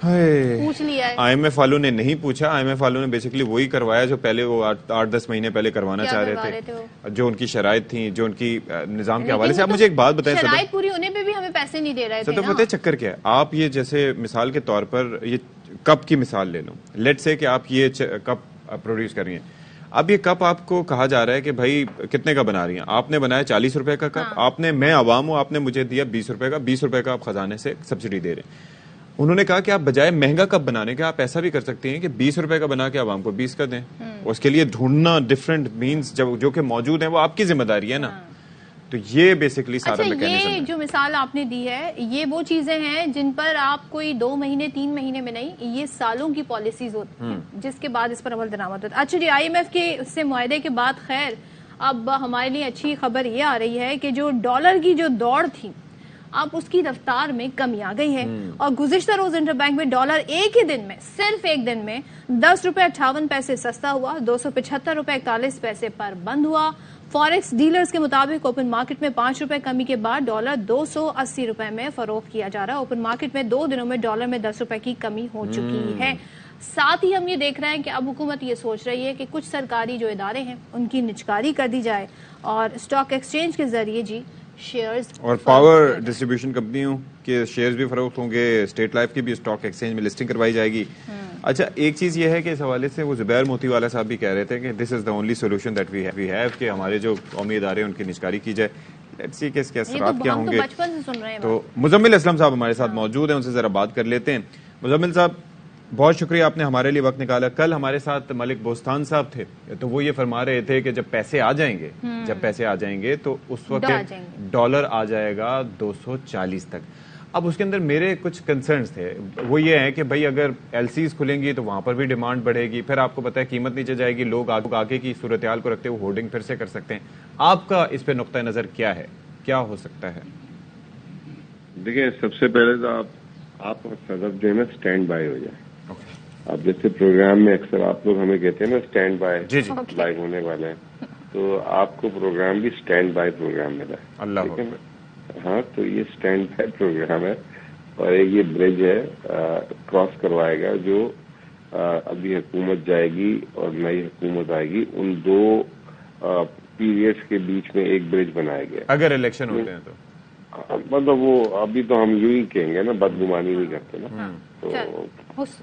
پوچھ لیا ہے. آئی ایم ایف والوں نے نہیں پوچھا. آئی ایم ایف والوں نے بیسکلی وہی کروایا جو پہلے وہ 8-10 مہینے پہلے کروانا چاہ رہے تھے, جو ان کی شرائط تھیں, جو ان کی نظام کے حوالے سے. آپ مجھے ایک بات بتائیں, شرائط پوری ہونے پہ بھی ہمیں پیسے نہیں دے رہے تھے. پتہ ہے چکر کیا ہے؟ آپ یہ جیسے مثال کے طور پر یہ کپ کی مثال لے لو. لیٹ سے کہ آپ یہ کپ پروڈیوس کر رہی ہیں. اب یہ کپ آپ کو کہا جا رہا ہے کہ بھائی کتنے کا بنا رہی ہیں؟ آپ نے بنایا 40 روپے کا کپ. آپ نے, میں عوام ہوں, آپ نے مجھے دیا 20 روپے کا. 20 روپے کا آپ خزانے سے سبسڈی دے رہے ہیں. انہوں نے کہا کہ آپ بجائے مہنگا کپ بنانے کے آپ ایسا بھی کر سکتے ہیں کہ 20 روپے کا بنا کے عوام کو 20 کا دیں. اس کے لیے ڈھونڈنا ڈفرینٹ مینز جو کہ موجود ہیں وہ آپ کی ذمہ داری ہے نا. تو یہ بیسکلی سارا میکینزم ہے. یہ جو مثال آپ نے دی ہے یہ وہ چیزیں ہیں جن پر آپ کوئی 2 مہینے 3 مہینے میں نہیں, یہ سالوں کی پالیسیز ہوتی ہیں جس کے بعد اس پر عمل درآمد ہوتا ہے. اچھا جی, آئی ایم ایف کے اس سے معاہدے کے بعد خیر اب ہمارے لیے اچھی خبر یہ آ رہی ہے کہ جو ڈالر کی جو دوڑ تھی اب اس کی رفتار میں کمی آ گئی ہے. اور گزشتہ روز انٹر بینک میں ڈالر ایک ہی دن میں, صرف ایک دن میں 10 روپے 58 پیسے سستا ہوا, 275 روپے 41 پیسے پر بند ہوا. فوریکس ڈیلرز کے مطابق اوپن مارکیٹ میں 5 روپے کمی کے بعد ڈالر 280 روپے میں فروخت کیا جا رہا ہے. اوپن مارکیٹ میں 2 دنوں میں ڈالر میں 10 روپے کی کمی ہو چکی ہے. ساتھ ہی ہم یہ دیکھ رہے ہیں کہ اب حکومت یہ سوچ رہی ہے کہ کچھ سرکاری جو ادارے ہیں ان کی نجکاری کر دی جائے اور اسٹاک ایکسچینج کے ذریعے جی شیئرز اور پاور ڈسٹریبیوشن کمپنیوں کے شیئرز بھی فروخت ہوں گے. اسٹیٹ لائف کی بھی اسٹاک ایکسچینج میں لسٹنگ کروائی جائے گی. اچھا, ایک چیز یہ ہے کہ اس حوالے سے وہ زبیر موتی والا صاحب بھی کہہ رہے تھے کہ this is the only solution that we have کہ ہمارے جو قومی ادارے ہیں ان کی نجکاری کی جائے. لیٹس سی کہ اس کے اثرات کیا ہوں گے. تو مزمل اسلم صاحب ہمارے ساتھ موجود ہیں, ان سے ذرا بات کر لیتے ہیں. مزمل صاحب, بہت شکریہ آپ نے ہمارے لیے وقت نکالا. کل ہمارے ساتھ ملک بوستان صاحب تھے تو وہ یہ فرما رہے تھے کہ جب پیسے آ جائیں گے تو اس وقت ڈالر آ جائے گا 240 تک. اب اس کے اندر میرے کچھ کنسرنز تھے, وہ یہ ہیں کہ بھائی اگر ایل سیز کھلیں گی تو وہاں پر بھی ڈیمانڈ بڑھے گی, پھر آپ کو پتہ ہے قیمت نیچے جائے گی, لوگ آگے کی صورتحال کو رکھتے ہوئے ہولڈنگ پھر سے کر سکتے ہیں. آپ کا اس پہ نقطہ نظر کیا ہے, کیا ہو سکتا ہے؟ دیکھیں, سب سے پہلے تو آپ صدف جو ہے نا اسٹینڈ بائی ہو جائے. اب جیسے پروگرام میں اکثر آپ لوگ ہمیں کہتے ہیں نا اسٹینڈ بائی لائیو ہونے والے ہیں, تو آپ کو پروگرام بھی اسٹینڈ بائی پروگرام ملا ہے. اللہ ہاں, تو یہ اسٹینڈ بائی پروگرام ہے. اور ایک یہ برج ہے کراس کروائے گا جو ابھی حکومت جائے گی اور نئی حکومت آئے گی, ان 2 پیریڈز کے بیچ میں ایک برج بنایا گیا. اگر الیکشن ہوتے ہیں تو مطلب وہ ابھی تو ہم یوں ہی کہیں گے نا, بدگمانی نہیں کرتے نا, تو کیا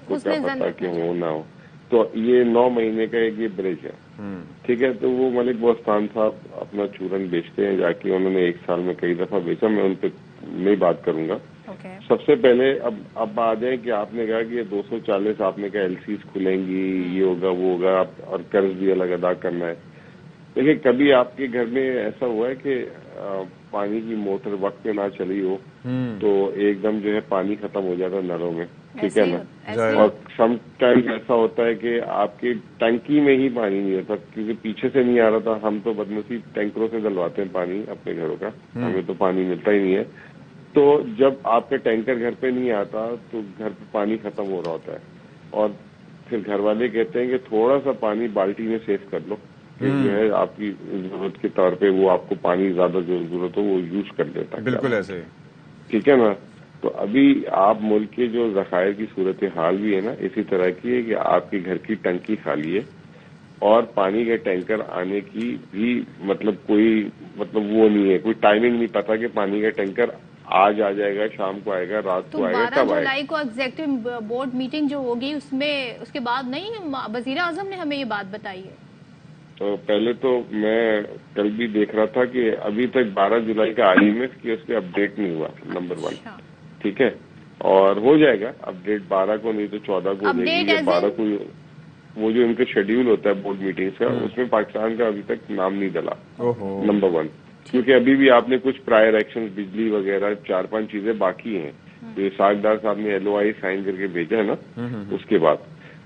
پتا کہ ہو نہ ہو. تو یہ 9 مہینے کا ایک یہ برج ہے. ٹھیک ہے, تو وہ ملک بوستان صاحب اپنا چورن بیچتے ہیں جا کے, انہوں نے 1 سال میں کئی دفعہ بیچا. میں ان پہ نہیں بات کروں گا. سب سے پہلے اب آ جائیں کہ آپ نے کہا کہ یہ 240 آپ نے کہا ایل سیز کھلیں گی, یہ ہوگا وہ ہوگا, اور قرض بھی الگ ادا کرنا ہے. دیکھیں, کبھی آپ کے گھر میں ایسا ہوا ہے کہ پانی کی موٹر وقت پہ نہ چلی ہو تو ایک دم جو ہے پانی ختم ہو جاتا نلوں میں, ٹھیک ہے نا. اور سم ٹائم ایسا ہوتا ہے کہ آپ کی ٹنکی میں ہی پانی نہیں ہوتا کیونکہ پیچھے سے نہیں آ رہا تھا. ہم تو بدنصیب ٹینکروں سے ڈلواتے ہیں پانی اپنے گھروں کا, ہمیں تو پانی ملتا ہی نہیں ہے. تو جب آپ کا ٹینکر گھر پہ نہیں آتا تو گھر پہ پانی ختم ہو رہا ہوتا ہے, اور پھر گھر والے کہتے ہیں کہ تھوڑا سا پانی بالٹی میں سیو کر لو, کہ جو ہے آپ کی ضرورت کے طور پہ وہ آپ کو پانی زیادہ جو ضرورت ہو وہ یوز کر لیتا ہے. بالکل ایسے, ٹھیک ہے نا. تو ابھی آپ ملک کے جو ذخائر کی صورتحال بھی ہے نا اسی طرح کی ہے کہ آپ کے گھر کی ٹنکی خالی ہے اور پانی کے ٹینکر آنے کی بھی مطلب کوئی مطلب وہ نہیں ہے, کوئی ٹائمنگ نہیں پتا کہ پانی کا ٹینکر آج آ جائے گا, شام کو آئے گا, رات کو آئے گا, کب آئے گا. 12 جولائی کو ایگزیکٹو بورڈ میٹنگ جو ہوگی اس میں اس کے بعد نہیں, وزیر اعظم نے ہمیں یہ بات بتائی ہے. تو پہلے تو میں کل بھی دیکھ رہا تھا کہ ابھی تک 12 جولائی کا آئی ایم ایف کی اس پہ اپڈیٹ نہیں ہوا, نمبر 1. ٹھیک ہے, اور ہو جائے گا اپڈیٹ 12 کو, نہیں تو 14 کو ہو جائے گی, یا 12 کو. وہ جو ان کا شیڈیول ہوتا ہے بورڈ میٹنگز کا, اس میں پاکستان کا ابھی تک نام نہیں ڈلا, نمبر 1. کیونکہ ابھی بھی آپ نے کچھ پرائر ایکشن, بجلی وغیرہ 4-5 چیزیں باقی ہیں. تو یہ ساکھدار صاحب نے LOI سائن کر کے بھیجا ہے نا, اس کے بعد.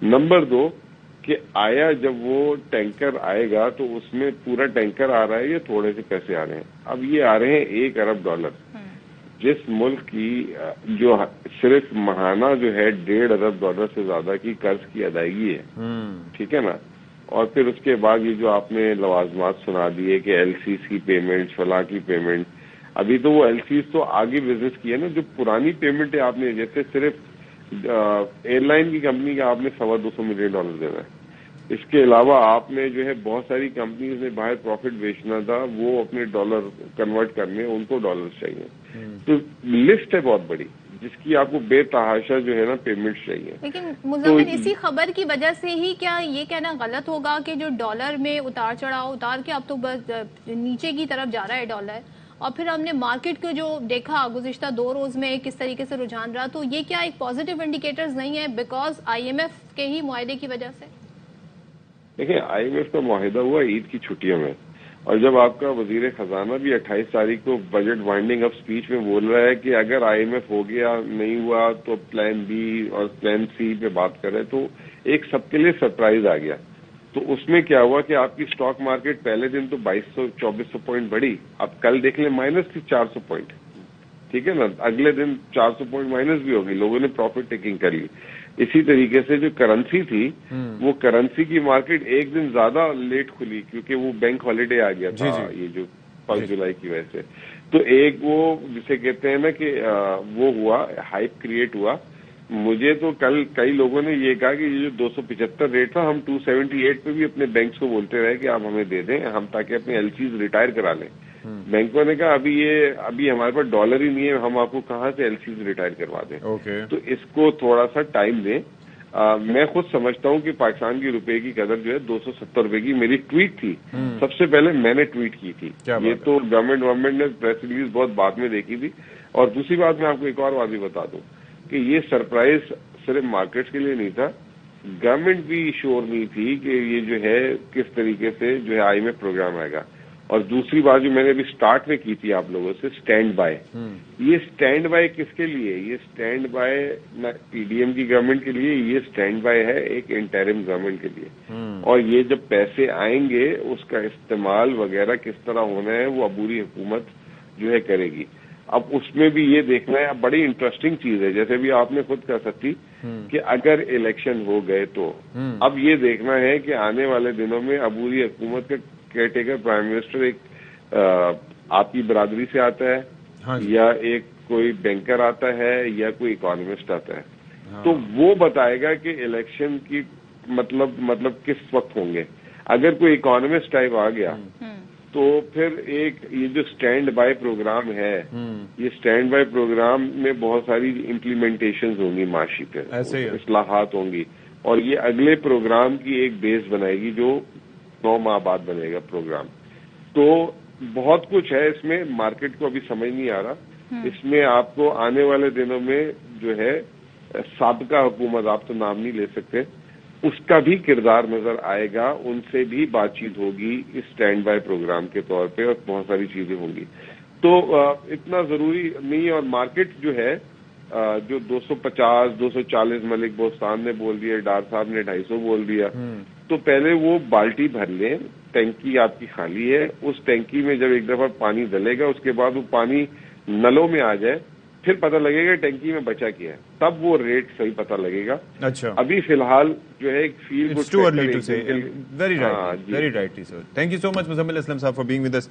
نمبر 2 کہ آیا جب وہ ٹینکر آئے گا تو اس میں پورا ٹینکر آ رہا ہے یا تھوڑے سے پیسے آ رہے ہیں. اب یہ آ رہے ہیں $1 ارب, جس ملک کی جو صرف ماہانہ جو ہے $1.5 ارب سے زیادہ کی قرض کی ادائیگی ہے, ٹھیک ہے نا. اور پھر اس کے بعد یہ جو آپ نے لوازمات سنا دیے کہ ایل سیز کی پیمنٹ, فلاں کی پیمنٹ, ابھی تو وہ ایل سیز تو آگے بزنس کی ہے نا. جو پرانی پیمنٹ ہے آپ نے جیسے صرف ایئر لائن کی کمپنی کا آپ نے $225 ملین دینا ہے. اس کے علاوہ آپ نے جو ہے بہت ساری کمپنیز نے باہر پروفٹ بیچنا تھا, وہ اپنے ڈالر کنورٹ کرنے, ان کو ڈالر چاہیے. تو لسٹ ہے بہت بڑی جس کی آپ کو بے تحاشا جو ہے نا پیمنٹ چاہیے. لیکن مزمل اسی خبر کی وجہ سے ہی کیا یہ کہنا غلط ہوگا کہ جو ڈالر میں اتار چڑھاؤ اتار کے اب تو بس نیچے کی طرف جا رہا ہے ڈالر, اور پھر ہم نے مارکیٹ کو جو دیکھا گزشتہ 2 روز میں کس طریقے سے رجحان رہا, تو یہ کیا ایک پازیٹیو انڈیکیٹرز نہیں ہے بیکاز IMF کے ہی معاہدے کی وجہ سے؟ دیکھیں IMF کا معاہدہ ہوا عید کی چھٹیوں میں, اور جب آپ کا وزیر خزانہ بھی 28 تاریخ کو بجٹ وائنڈنگ اپ اسپیچ میں بول رہا ہے کہ اگر IMF ہو گیا نہیں ہوا تو پلان B اور پلان C پہ بات کرے, تو ایک سب کے لیے سرپرائز آ گیا. تو اس میں کیا ہوا کہ آپ کی اسٹاک مارکیٹ پہلے دن تو 2200-2400 پوائنٹ بڑھی, اب کل دیکھ لیں مائنس تھی 400 پوائنٹ, ٹھیک ہے نا, اگلے دن 400 پوائنٹ مائنس بھی ہوگی, لوگوں نے پروفٹ ٹیکنگ کر لی. اسی طریقے سے جو کرنسی تھی وہ کرنسی کی مارکیٹ ایک دن زیادہ لیٹ کھلی کیونکہ وہ بینک ہالیڈے آ گیا تھا یہ جو 5 جولائی کی وجہ سے. تو ایک وہ جسے کہتے ہیں نا کہ وہ ہوا ہائپ کریٹ ہوا. مجھے تو کل کئی لوگوں نے یہ کہا کہ یہ جو 275 ریٹ تھا ہم 278 پہ بھی اپنے بینکس کو بولتے رہے کہ آپ ہمیں دے دیں, ہم تاکہ اپنے LCs ریٹائر کرا لیں. بینکوں نے کہا ابھی ہمارے پاس ڈالر ہی نہیں ہے, ہم آپ کو کہاں سے LCs ریٹائر کروا دیں. تو اس کو تھوڑا سا ٹائم دیں. میں خود سمجھتا ہوں کہ پاکستان کی روپے کی قدر جو ہے 270 روپے کی میری ٹویٹ تھی, سب سے پہلے میں نے ٹویٹ کی تھی. یہ تو گورنمنٹ نے پریس ریلیز بہت بعد میں دیکھی تھی. اور دوسری بات میں آپ کو ایک اور بات بھی بتا دوں کہ یہ سرپرائز صرف مارکیٹس کے لیے نہیں تھا, گورنمنٹ بھی شور نہیں تھی کہ یہ جو ہے کس طریقے سے جو ہے IMF پروگرام آئے گا. اور دوسری بات جو میں نے ابھی سٹارٹ میں کی تھی آپ لوگوں سے, اسٹینڈ بائی. یہ اسٹینڈ بائی کس کے لیے؟ یہ اسٹینڈ بائی نہ PDM کی گورنمنٹ کے لیے, یہ اسٹینڈ بائی ہے ایک انٹرم گورنمنٹ کے لیے. اور یہ جب پیسے آئیں گے اس کا استعمال وغیرہ کس طرح ہونا ہے وہ عبوری حکومت جو ہے کرے گی. اب اس میں بھی یہ دیکھنا ہے, اب بڑی انٹرسٹنگ چیز ہے, جیسے بھی آپ نے خود کہا سکتی کہ اگر الیکشن ہو گئے تو اب یہ دیکھنا ہے کہ آنے والے دنوں میں عبوری حکومت کا کیئر ٹیکر پرائم منسٹر ایک آپ کی برادری سے آتا ہے یا ایک کوئی بینکر آتا ہے یا کوئی اکانومسٹ آتا ہے. تو وہ بتائے گا کہ الیکشن کی مطلب کس وقت ہوں گے. اگر کوئی اکانومسٹ ٹائپ آ گیا تو پھر ایک یہ جو اسٹینڈ بائی پروگرام ہے, یہ اسٹینڈ بائی پروگرام میں بہت ساری امپلیمنٹیشنز ہوں گی, معاشی پہ اصلاحات ہوں گی, اور یہ اگلے پروگرام کی ایک بیس بنائے گی جو 9 ماہ بعد بنے گا پروگرام. تو بہت کچھ ہے اس میں, مارکیٹ کو ابھی سمجھ نہیں آ رہا. اس میں آپ کو آنے والے دنوں میں جو ہے سابقہ حکومت, آپ تو نام نہیں لے سکتے, اس کا بھی کردار نظر آئے گا, ان سے بھی بات چیت ہوگی اس اسٹینڈ بائی پروگرام کے طور پہ, اور بہت ساری چیزیں ہوں گی. تو اتنا ضروری نہیں. اور مارکیٹ جو ہے جو 250-240 ملک بوستان نے بول دیا, ڈار صاحب نے 250 بول دیا, تو پہلے وہ بالٹی بھر لیں, ٹینکی آپ کی خالی ہے, اس ٹینکی میں جب ایک دفعہ پانی ڈلے گا اس کے بعد وہ پانی نلوں میں آ جائے, پھر پتہ لگے گا ٹینکی میں بچا کیا ہے, تب وہ ریٹ صحیح پتہ لگے گا. اچھا, ابھی فی الحال جو ہے ایک feel very rightly sir. Thank you so much Muzammil Aslam صاحب فار بینگ ود اس.